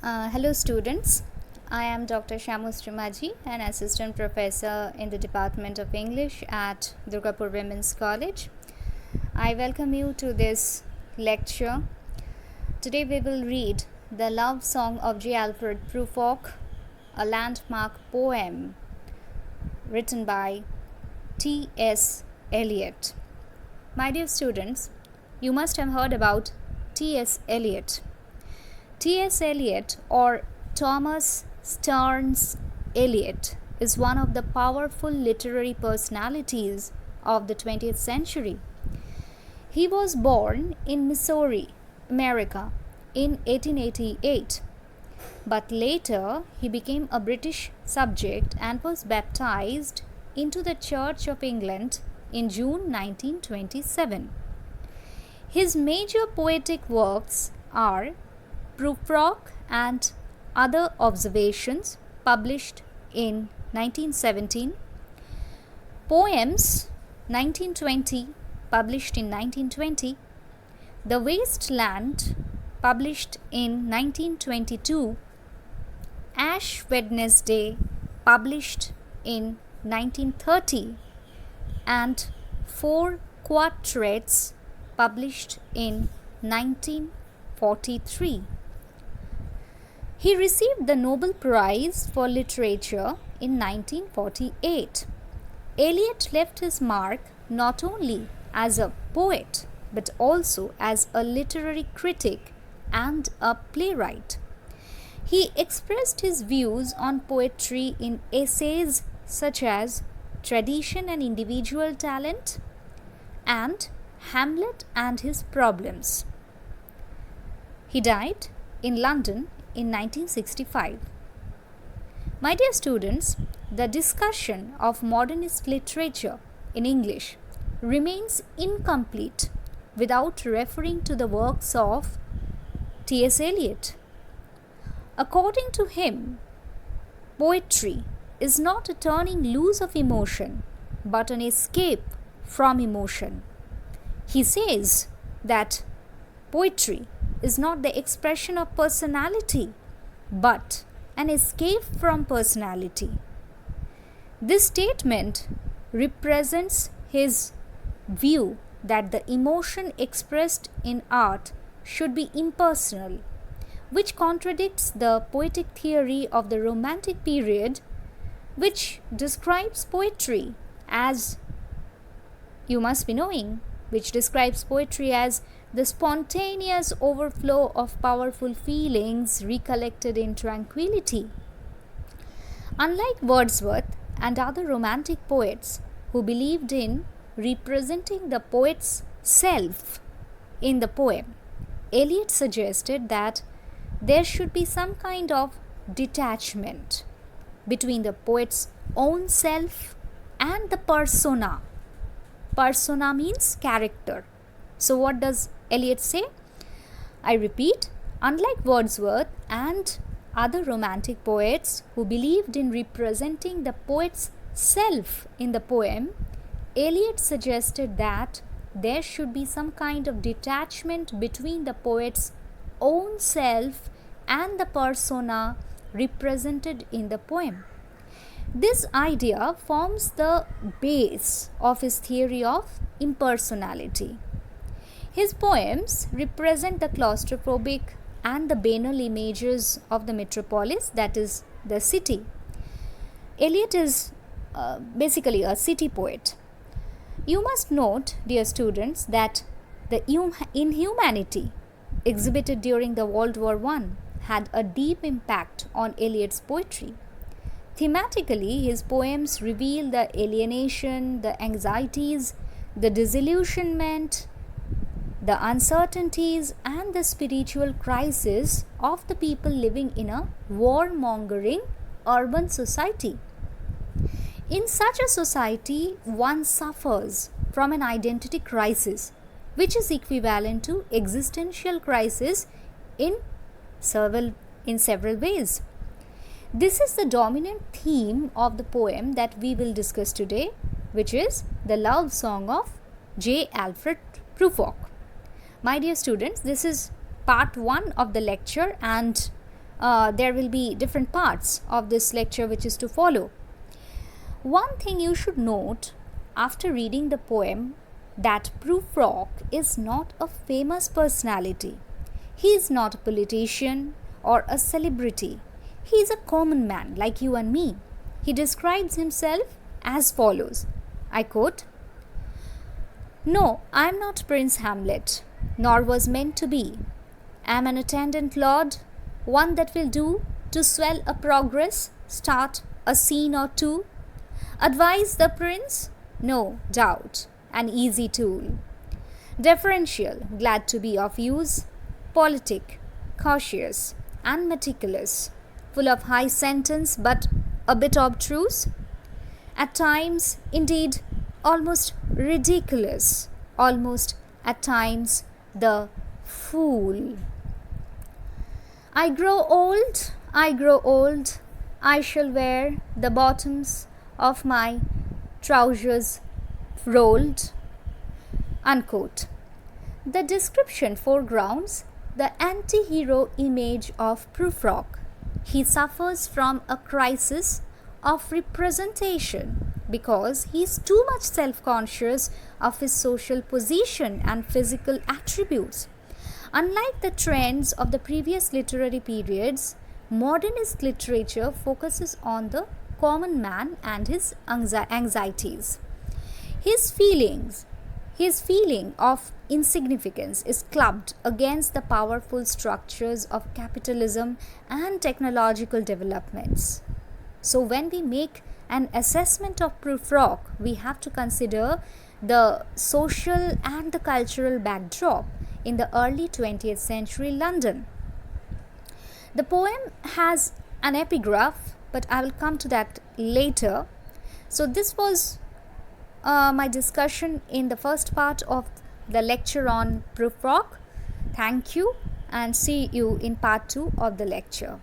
Hello students, I am Dr. Shamustrimaji, an assistant professor in the Department of English at Durgapur Women's College. I welcome you to this lecture. Today we will read the love song of Alfred Prufrock, a landmark poem written by T.S. Eliot. My dear students, you must have heard about T.S. Eliot. T.S. Eliot or Thomas Stearns Eliot is one of the powerful literary personalities of the 20th century. He was born in Missouri, America in 1888, but later he became a British subject and was baptized into the Church of England in June 1927. His major poetic works are Prufrock and Other Observations, published in 1917, Poems 1920, published in 1920, The Waste Land, published in 1922, Ash Wednesday, published in 1930, and Four Quartets, published in 1943. He received the Nobel Prize for Literature in 1948. Eliot left his mark not only as a poet but also as a literary critic and a playwright. He expressed his views on poetry in essays such as Tradition and Individual Talent and Hamlet and His Problems. He died in London in 1965. My dear students, the discussion of modernist literature in English remains incomplete without referring to the works of T.S. Eliot. According to him, poetry is not a turning loose of emotion but an escape from emotion. He says that poetry is not the expression of personality, but an escape from personality. This statement represents his view that the emotion expressed in art should be impersonal, which contradicts the poetic theory of the Romantic period, which describes poetry as, you must be knowing, which describes poetry as the spontaneous overflow of powerful feelings recollected in tranquility. Unlike Wordsworth and other Romantic poets who believed in representing the poet's self in the poem, Eliot suggested that there should be some kind of detachment between the poet's own self and the persona. Persona means character. So what does Eliot say? I repeat, unlike Wordsworth and other Romantic poets who believed in representing the poet's self in the poem, Eliot suggested that there should be some kind of detachment between the poet's own self and the persona represented in the poem. This idea forms the base of his theory of impersonality. His poems represent the claustrophobic and the banal images of the metropolis, that is, the city. Eliot is basically a city poet. You must note, dear students, that the inhumanity exhibited during the World War I had a deep impact on Eliot's poetry. Thematically, his poems reveal the alienation, the anxieties, the disillusionment, the uncertainties, and the spiritual crisis of the people living in a war-mongering urban society. In such a society, one suffers from an identity crisis, which is equivalent to existential crisis in several ways. This is the dominant theme of the poem that we will discuss today, which is the love song of Alfred Prufrock. My dear students, this is part 1 of the lecture, and there will be different parts of this lecture which is to follow. One thing you should note after reading the poem, that Prufrock is not a famous personality. He is not a politician or a celebrity. He is a common man like you and me. He describes himself as follows. I quote, "No, I am not Prince Hamlet, nor was meant to be. I am an attendant lord, one that will do to swell a progress, start a scene or two. Advise the prince? No doubt, an easy tool. Deferential, glad to be of use. Politic, cautious and meticulous, full of high sentence but a bit obtruse. At times, indeed, almost ridiculous, almost at times the fool. I grow old, I shall wear the bottoms of my trousers rolled." Unquote. The description foregrounds the anti-hero image of Prufrock. He suffers from a crisis of representation because he is too much self-conscious of his social position and physical attributes. Unlike the trends of the previous literary periods, modernist literature focuses on the common man and his anxieties. His feeling of insignificance is clubbed against the powerful structures of capitalism and technological developments. So when we make an assessment of Prufrock, we have to consider the social and the cultural backdrop in the early 20th century London. The poem has an epigraph, but I will come to that later. So this was my discussion in the first part of the lecture on Prufrock. Thank you and see you in part 2 of the lecture.